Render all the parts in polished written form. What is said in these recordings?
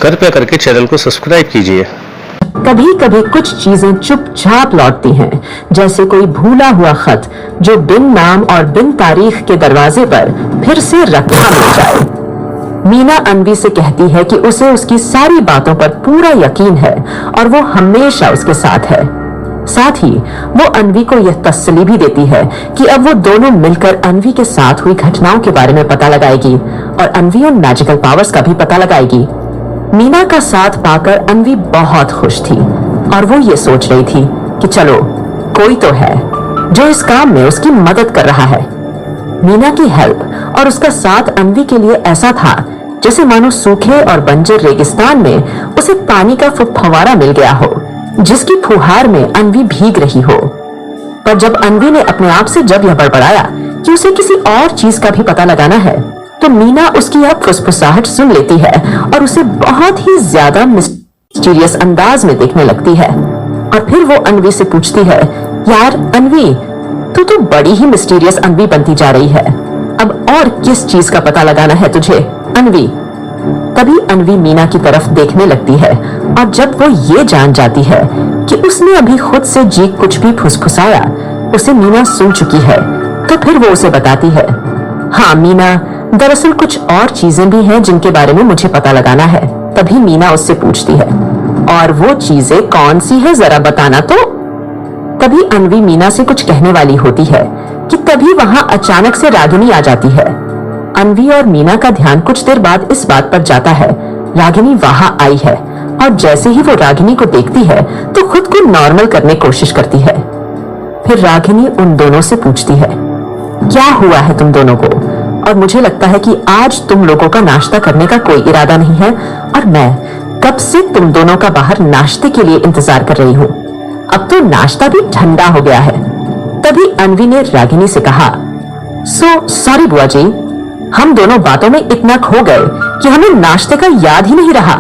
कृपया करके चैनल को सब्सक्राइब कीजिए। कभी कभी कुछ चीजें चुपचाप लौटती हैं, जैसे कोई भूला हुआ खत जो बिन नाम और बिन तारीख के दरवाजे पर फिर से रखा मिल जाए। मीना अनवी से कहती है कि उसे उसकी सारी बातों पर पूरा यकीन है और वो हमेशा उसके साथ है। साथ ही वो अनवी को यह तसल्ली भी देती है कि अब वो दोनों मिलकर अनवी के साथ हुई घटनाओं के बारे में पता लगाएगी और अनवी उन मैजिकल पावर्स का भी पता लगाएगी। मीना का साथ पाकर अनवी बहुत खुश थी और वो ये सोच रही थी कि चलो कोई तो है जो इस काम में उसकी मदद कर रहा है। मीना की हेल्प और उसका साथ अनवी के लिए ऐसा था जैसे मानो सूखे और बंजर रेगिस्तान में उसे पानी का फुव्वारा मिल गया हो, जिसकी फुहार में अनवी भीग रही हो। पर जब अनवी ने अपने आप से जब यह बड़बड़ाया कि उसे किसी और चीज का भी पता लगाना है, तो मीना उसकी यह फुसफुसाहट सुन लेती है और उसे बहुत ही ज्यादा मिस्टीरियस अंदाज में देखने लगती है। और फिर वो अनवी से पूछती है, यार अनवी, तू तो बड़ी ही मिस्टीरियस अनवी बनती जा रही है। अब और किस चीज का पता लगाना है तुझे अनवी? तभी अनवी मीना की तरफ देखने लगती है और जब वो ये जान जाती है कि उसने अभी खुद से जी कुछ भी फुसफुसाया उसे मीना सुन चुकी है, तो फिर वो उसे बताती है, हाँ मीना, दरअसल कुछ और चीजें भी हैं जिनके बारे में मुझे पता लगाना है। तभी मीना उससे पूछती है, और वो चीजें कौन सी है, जरा बताना तो। तभी अनवी मीना से कुछ कहने वाली होती है कि तभी वहां अचानक से रागिनी आ जाती है। अनवी और मीना का ध्यान कुछ देर बाद इस बात पर जाता है, रागिनी वहां आई है। और जैसे ही वो रागिनी को देखती है तो खुद को नॉर्मल करने की कोशिश करती है। फिर रागिनी उन दोनों से पूछती है, क्या हुआ है तुम दोनों को? और मुझे लगता है कि आज तुम लोगों का नाश्ता करने का कोई इरादा नहीं है और मैं कब से तुम दोनों का बाहर नाश्ते के लिए इंतजार कर रही हूँ। अब तो नाश्ता भी ठंडा हो गया है। तभी अनवी ने रागिनी से कहा, सॉरी बुआ जी, हम दोनों बातों में इतना खो गए कि हमें नाश्ते का याद ही नहीं रहा।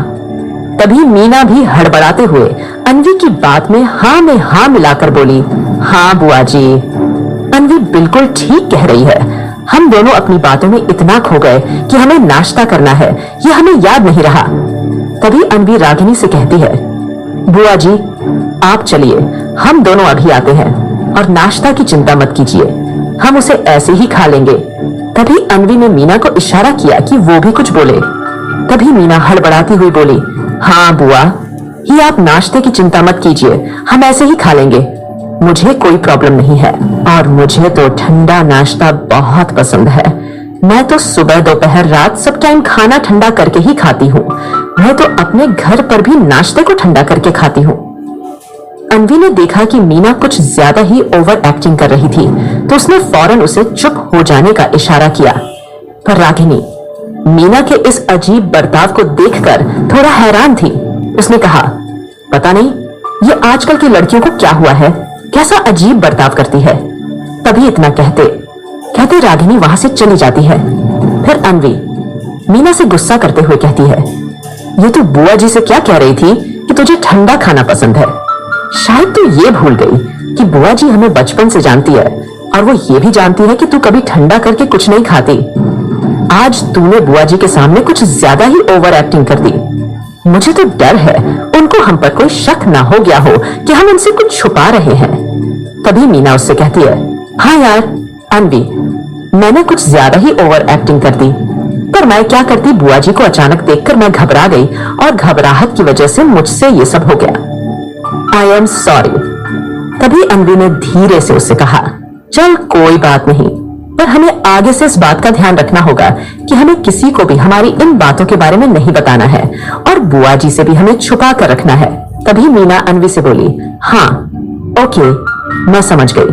तभी मीना भी हड़बड़ाते हुए अनवी की बात में हाँ मिलाकर बोली, हाँ बुआ जी, अनवी बिल्कुल ठीक कह रही है। हम दोनों अपनी बातों में इतना खो गए कि हमें नाश्ता करना है, यह हमें याद नहीं रहा। तभी अनवी रागिनी से कहती है, बुआ जी आप चलिए, हम दोनों अभी आते हैं और नाश्ता की चिंता मत कीजिए, हम उसे ऐसे ही खा लेंगे। तभी अनवी ने मीना को इशारा किया कि वो भी कुछ बोले। तभी मीना हड़बड़ाती हुई बोली, हाँ बुआ, ये आप नाश्ते की चिंता मत कीजिए, हम ऐसे ही खा लेंगे, मुझे कोई प्रॉब्लम नहीं है और मुझे तो ठंडा नाश्ता बहुत पसंद है। मैं तो सुबह दोपहर रात सब टाइम खाना ठंडा करके ही खाती हूँ। मैं तो अपने घर पर भी नाश्ते को ठंडा करके खाती हूँ। अनवी ने देखा कि मीना कुछ ज्यादा ही ओवर एक्टिंग कर रही थी, तो उसने फौरन उसे चुप हो जाने का इशारा किया। पर रागिनी मीना के इस अजीब बर्ताव को देखकर थोड़ा हैरान थी। उसने कहा, पता नहीं ये आजकल की लड़कियों को क्या हुआ है, कैसा अजीब बर्ताव करती है। तभी इतना कहते कहते रागिनी वहां से चली जाती है। फिर अनवी मीना से गुस्सा करते हुए कहती है, ये तू बुआ जी से क्या कह रही थी कि तुझे ठंडा खाना पसंद है? शायद तू ये भूल गई कि बुआ जी हमें बचपन से जानती है और वो ये भी जानती है कि तू कभी ठंडा करके कुछ नहीं खाती। आज तूने बुआ जी के सामने कुछ ज्यादा ही ओवर एक्टिंग कर दी। मुझे तो डर है उनको हम पर कोई शक ना हो गया हो कि हम उनसे कुछ छुपा रहे हैं। तभी मीना उससे कहती है, हाँ यार अनवी, मैंने कुछ ज्यादा ही ओवर एक्टिंग कर दी, पर मैं क्या करती, बुआ जी को अचानक देखकर मैं घबरा गई और घबराहट की वजह से मुझसे ये सब हो गया। I am sorry. तभी अनवी ने धीरे से उससे कहा, चल कोई बात नहीं, पर हमें आगे से इस बात का ध्यान रखना होगा कि हमें किसी को भी हमारी इन बातों के बारे में नहीं बताना है और बुआ जी से भी हमें छुपा कर रखना है। तभी मीना अनवी से बोली, हाँ ओके, मैं समझ गई,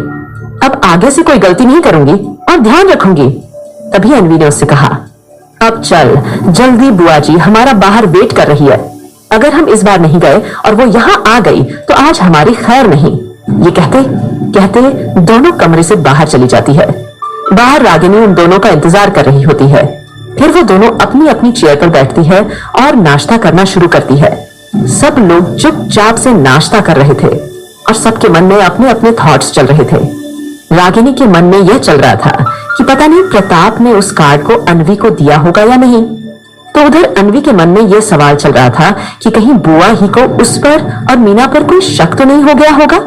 अब आगे से कोई गलती नहीं करूंगी और ध्यान रखूंगी। तभी अनवी ने उससे कहा, अब चल जल्दी, बुआ जी हमारा बाहर वेट कर रही है। अगर हम इस बार नहीं गए और वो यहाँ आ गई तो आज हमारी खैर नहीं। ये कहते कहते दोनों कमरे से बाहर चली जाती है। बाहर रागिनी उन दोनों का इंतजार कर रही होती है। फिर वो दोनों अपनी अपनी चेयर पर बैठती है और नाश्ता करना शुरू करती है। सब लोग चुपचाप से नाश्ता कर रहे थे और सबके मन में अपने अपने थॉट्स चल रहे थे। रागिनी के मन में यह चल रहा था कि पता नहीं प्रताप ने उस कार्ड को अनवी को दिया होगा या नहीं। तो उधर अनवी के मन में यह सवाल चल रहा था कि कहीं बुआ ही को उस पर और मीना पर कोई शक तो नहीं हो गया होगा।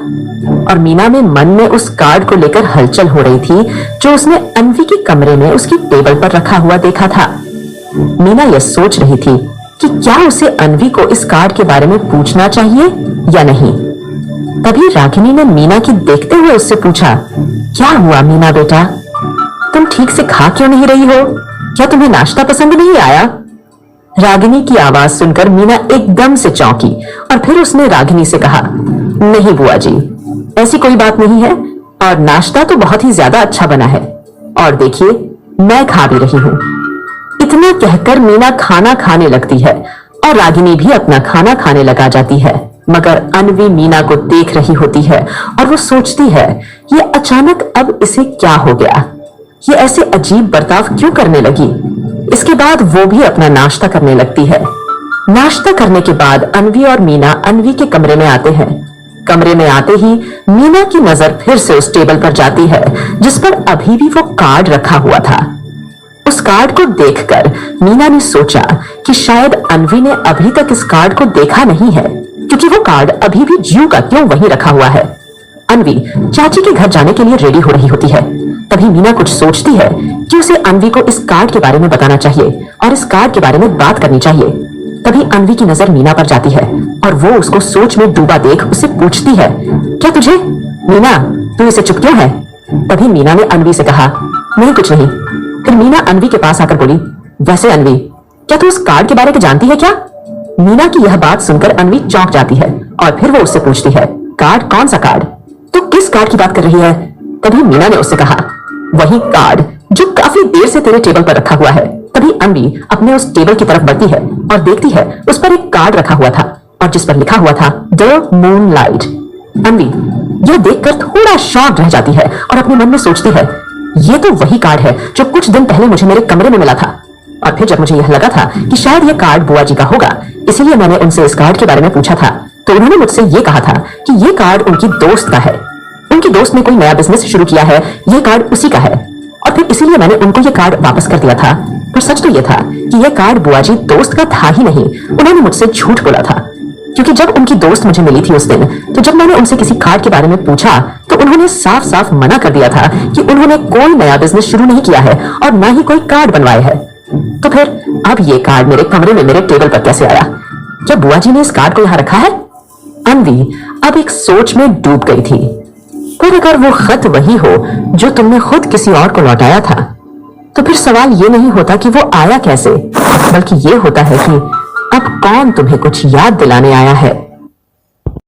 और मीना में मन में उस कार्ड को लेकर हलचल हो रही थी जो उसने अनवी के कमरे में उसकी टेबल पर रखा हुआ देखा था। मीना यह सोच रही थी कि क्या उसे अनवी को इस कार्ड के बारे में पूछना चाहिए या नहीं। तभी रागिनी ने मीना की देखते हुए उससे पूछा, क्या हुआ मीना बेटा, तुम ठीक से खा क्यों नहीं रही हो? क्या तुम्हें नाश्ता पसंद नहीं आया? रागिनी की आवाज सुनकर मीना एकदम से चौंकी और फिर उसने रागिनी से कहा, नहीं बुआ जी, ऐसी कोई बात नहीं है और नाश्ता तो बहुत ही ज्यादा अच्छा बना है और देखिए मैं खा भी रही हूं। इतना कहकर मीना खाना खाने लगती है और रागिनी भी अपना खाना खाने लगा जाती है। मगर अनवी मीना को देख रही होती है और वो सोचती है, ये अचानक अब इसे क्या हो गया, ये ऐसे अजीब बर्ताव क्यों करने लगी। इसके बाद वो भी अपना नाश्ता करने लगती है। नाश्ता करने के बाद अनवी और मीना अनवी के कमरे में आते हैं। कमरे में आते ही मीना की नजर फिर से उस टेबल पर जाती है जिस पर अभी भी वो कार्ड रखा हुआ था। उस कार्ड को देखकर मीना ने सोचा कि शायद अनवी ने अभी तक इस कार्ड को देखा नहीं है, क्योंकि वो कार्ड अभी भी ज्यों का त्यों वहीं रखा हुआ है। अनवी चाची के घर जाने के लिए रेडी हो रही होती है। तभी मीना कुछ सोचती है कि उसे अनवी को इस कार्ड के बारे में बताना चाहिए और इस कार्ड के बारे में बात करनी चाहिए। तभी अनवी की नजर मीना पर जाती है और वो उसको सोच में डूबा देख उससे पूछती है, क्या तुझे? मीना, तू इसे चुप क्यों है? तभी मीना ने अनवी से कहा, नहीं कुछ नहीं। फिर मीना अनवी के पास आकर बोली, वैसे अनवी, क्या तू इस कार्ड के बारे में जानती है क्या? मीना की यह बात सुनकर अनवी चौंक जाती है और फिर वो उससे पूछती है, कार्ड? कौन सा कार्ड? तू किस कार्ड की बात कर रही है? तभी मीना ने उससे कहा, वही कार्ड जो काफी देर से तेरे टेबल पर रखा हुआ है। तभी अनवी अपने उस टेबल की तरफ बढ़ती है और देखती है उस पर एक कार्ड रखा हुआ था और जिस पर लिखा हुआ था द मूनलाइट। अनवी यह देखकर थोड़ा शॉक रह जाती है और अपने मन में सोचती है, ये तो वही कार्ड है जो कुछ दिन पहले मुझे मेरे कमरे में मिला था। और फिर जब मुझे यह लगा था कि शायद यह कार्ड बुआ जी का होगा, इसीलिए मैंने उनसे इस कार्ड के बारे में पूछा था, तो उन्होंने मुझसे ये कहा था कि ये कार्ड उनकी दोस्त का है। उनकी दोस्त ने कोई नया बिजनेस शुरू किया है, ये कार्ड उसी का है और फिर इसीलिए मैंने उनको ये कार्ड वापस कर दिया था। पर सच तो ये था कि यह कार्ड बुआ जी दोस्त का था ही नहीं, उन्होंने मुझसे झूठ बोला था। क्योंकि जब उनकी दोस्त मुझे मिली थी उस दिन, तो जब मैंने उनसे किसी कार्ड के बारे में पूछा तो उन्होंने साफ साफ मना कर दिया था कि उन्होंने कोई नया बिजनेस शुरू नहीं किया है और ना ही कोई कार्ड बनवाया है। तो फिर अब ये कार्ड मेरे कमरे में मेरे टेबल पर कैसे आया? क्या बुआ जी ने इस कार्ड को यहाँ रखा है? अनवी अब एक सोच में डूब गई थी। पर अगर वो खत वही हो जो तुमने खुद किसी और को लौटाया था, तो फिर सवाल ये नहीं होता कि वो आया कैसे, बल्कि ये होता है कि अब कौन तुम्हें कुछ याद दिलाने आया है।